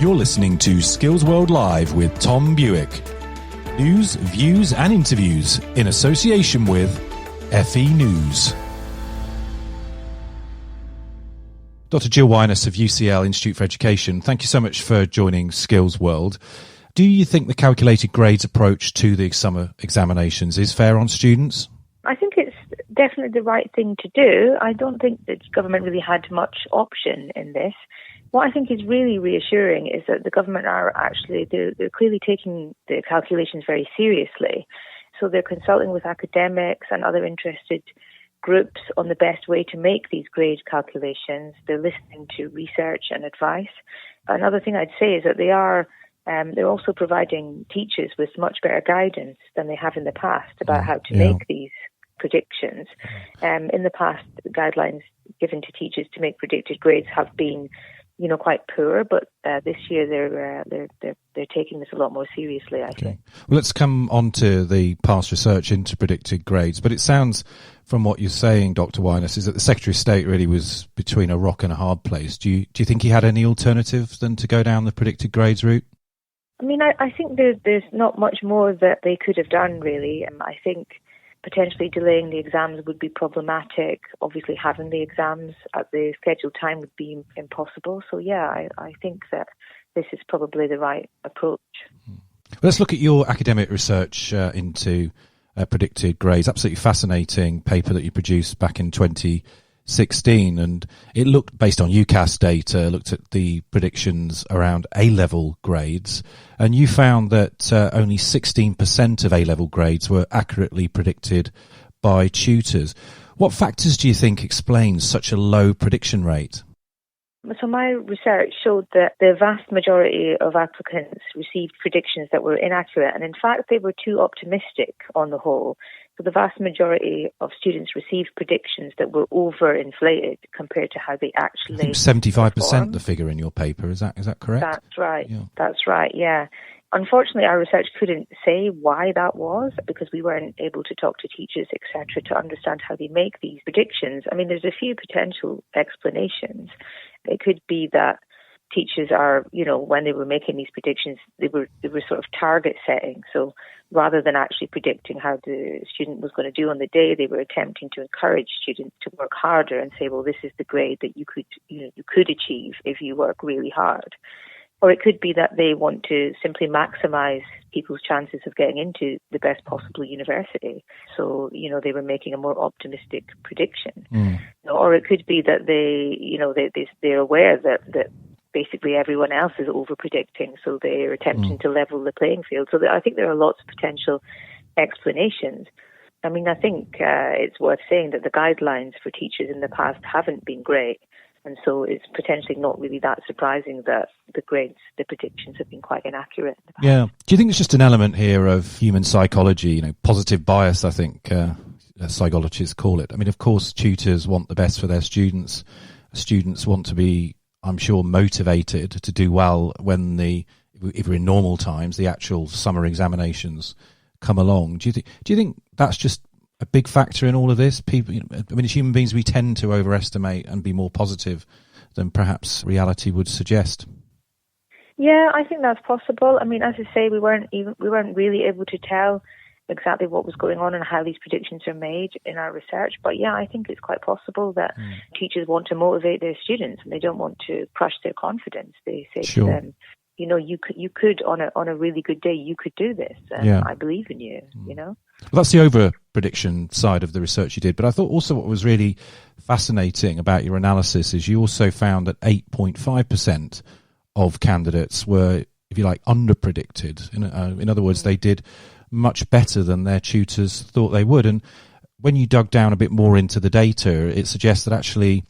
You're listening to Skills World Live with Tom Buick. News, views and interviews in association with FE News. Dr Gill Wyness of UCL Institute for Education, thank you so much for joining Skills World. Do you think the calculated grades approach to the summer examinations is fair on students? I think it's definitely the right thing to do. I don't think that government really had much option in this. What I think is really reassuring is that the government are actually, they're clearly taking the calculations very seriously. So they're consulting with academics and other interested groups on the best way to make these grade calculations. They're listening to research and advice. Another thing I'd say is that they're also providing teachers with much better guidance than they have in the past about how to make these predictions. In the past, the guidelines given to teachers to make predicted grades have been, quite poor, but this year they're taking this a lot more seriously, I think. Well, let's come on to the past research into predicted grades, but it sounds from what you're saying, Dr Wyness, is that the Secretary of State really was between a rock and a hard place. Do you think he had any alternatives than to go down the predicted grades route? I mean, I think there's not much more that they could have done, really. I think potentially delaying the exams would be problematic. Obviously, having the exams at the scheduled time would be impossible. So, I think that this is probably the right approach. Let's look at your academic research into predicted grades. Absolutely fascinating paper that you produced back in 2016, and it looked, based on UCAS data, looked at the predictions around A-level grades, and you found that only 16% of A-level grades were accurately predicted by tutors. What factors do you think explain such a low prediction rate? So my research showed that the vast majority of applicants received predictions that were inaccurate, and in fact they were too optimistic on the whole. So the vast majority of students received predictions that were overinflated compared to how they actually. I think 75% performed. The figure in your paper, is that correct? That's right. Yeah. That's right. Yeah. Unfortunately, our research couldn't say why that was because we weren't able to talk to teachers, etc., to understand how they make these predictions. I mean, there's a few potential explanations. It could be that teachers are, when they were making these predictions, they were sort of target setting. So rather than actually predicting how the student was going to do on the day, they were attempting to encourage students to work harder and say, well, this is the grade that you could achieve if you work really hard. Or it could be that they want to simply maximize people's chances of getting into the best possible university. So, they were making a more optimistic prediction. Or it could be that they're aware that basically everyone else is over-predicting, so they're attempting to level the playing field. So I think there are lots of potential explanations. I mean, I think it's worth saying that the guidelines for teachers in the past haven't been great. And so it's potentially not really that surprising that the predictions have been quite inaccurate. Yeah. Do you think it's just an element here of human psychology, positive bias, I think psychologists call it? I mean, of course, tutors want the best for their students. Students want to be, I'm sure, motivated to do well when if we're in normal times, the actual summer examinations come along. Do you think that's just a big factor in all of this? People, as human beings, we tend to overestimate and be more positive than perhaps reality would suggest. Yeah, I think that's possible. I mean, as I say, we weren't really able to tell exactly what was going on and how these predictions are made in our research. But yeah, I think it's quite possible that teachers want to motivate their students and they don't want to crush their confidence. They say to them, you could on a really good day, you could do this. And I believe in you, Well, that's the over prediction side of the research you did. But I thought also what was really fascinating about your analysis is you also found that 8.5% of candidates were, if you like, under predicted. In other words, they did much better than their tutors thought they would. And when you dug down a bit more into the data, it suggests that actually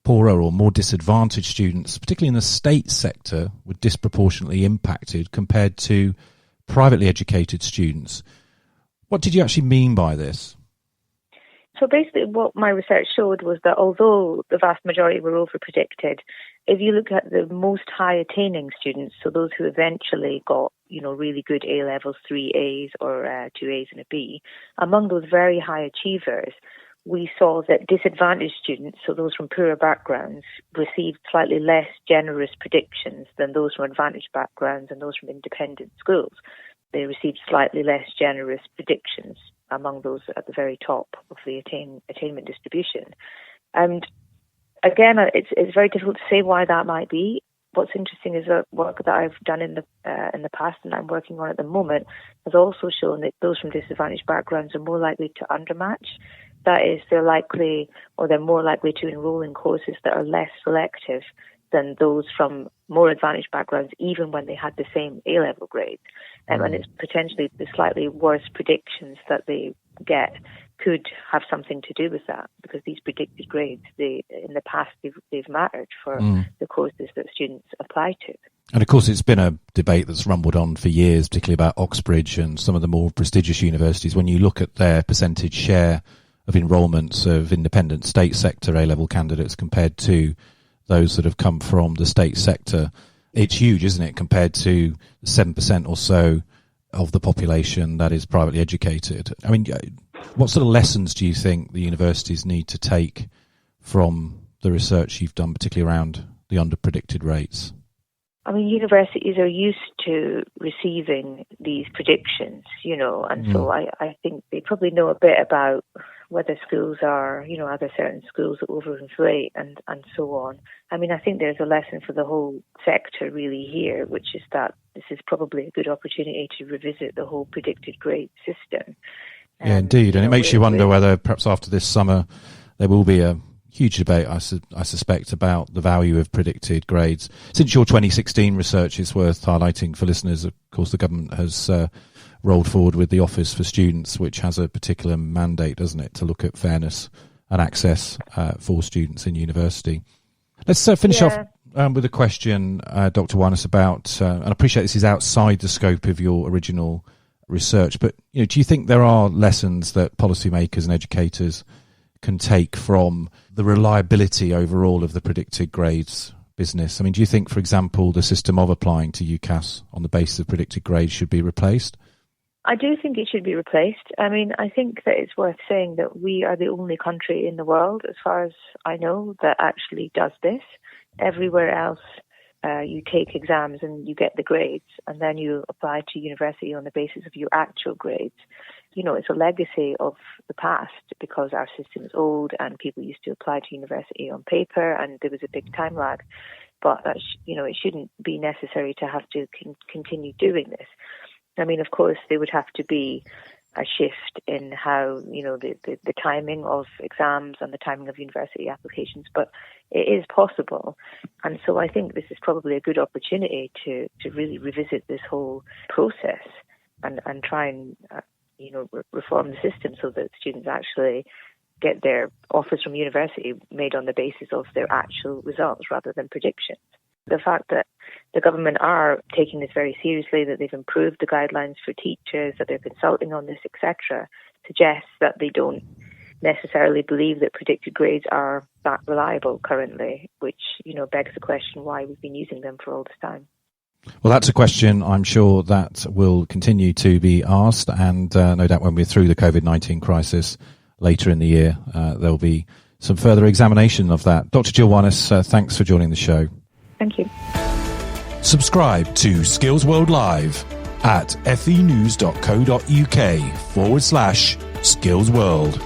poorer or more disadvantaged students, particularly in the state sector, were disproportionately impacted compared to privately educated students. What did you actually mean by this? So basically what my research showed was that although the vast majority were over-predicted, if you look at the most high-attaining students, so those who eventually got, really good A-levels, 3 A's or 2 A's and a B, among those very high achievers, we saw that disadvantaged students, so those from poorer backgrounds, received slightly less generous predictions than those from advantaged backgrounds and those from independent schools. They received slightly less generous predictions among those at the very top of the attainment distribution. And again, it's very difficult to say why that might be. What's interesting is that work that I've done in the past and I'm working on at the moment has also shown that those from disadvantaged backgrounds are more likely to undermatch. That is, they're more likely to enroll in courses that are less selective than those from more advantaged backgrounds, even when they had the same A-level grades. And it's potentially the slightly worse predictions that they get could have something to do with that, because these predicted grades, in the past, they've mattered for the courses that students apply to. And of course, it's been a debate that's rumbled on for years, particularly about Oxbridge and some of the more prestigious universities. When you look at their percentage share of enrolments of independent state sector A-level candidates compared to those that have come from the state sector, it's huge, isn't it, compared to 7% or so of the population that is privately educated. I mean, what sort of lessons do you think the universities need to take from the research you've done, particularly around the under-predicted rates? I mean, universities are used to receiving these predictions, and so I think they probably know a bit about whether schools are there certain schools that overinflate and so on. I mean, I think there's a lesson for the whole sector really here, which is that this is probably a good opportunity to revisit the whole predicted grade system. Yeah, indeed. And it makes you wonder whether perhaps after this summer there will be a huge debate, I suspect, about the value of predicted grades. Since your 2016 research, it's worth highlighting for listeners, of course, the government has rolled forward with the Office for Students, which has a particular mandate, doesn't it, to look at fairness and access for students in university. Let's finish off with a question, Dr. Wyness, about, and I appreciate this is outside the scope of your original research, but do you think there are lessons that policymakers and educators can take from the reliability overall of the predicted grades business? I mean, do you think, for example, the system of applying to UCAS on the basis of predicted grades should be replaced? I do think it should be replaced. I mean, I think that it's worth saying that we are the only country in the world, as far as I know, that actually does this. Everywhere else, you take exams and you get the grades, and then you apply to university on the basis of your actual grades. It's a legacy of the past, because our system is old and people used to apply to university on paper and there was a big time lag. But it shouldn't be necessary to have to continue doing this. I mean, of course, there would have to be a shift in how, the timing of exams and the timing of university applications, but it is possible. And so I think this is probably a good opportunity to really revisit this whole process and try and, reform the system so that students actually get their offers from university made on the basis of their actual results rather than predictions. The fact that the government are taking this very seriously, that they've improved the guidelines for teachers, that they're consulting on this, etc., suggests that they don't necessarily believe that predicted grades are that reliable currently, which, begs the question why we've been using them for all this time. Well, that's a question I'm sure that will continue to be asked, and no doubt when we're through the COVID-19 crisis later in the year, there'll be some further examination of that. Dr. Gill Wyness, thanks for joining the show. Thank you. Subscribe to Skills World Live at fenews.co.uk/Skills World.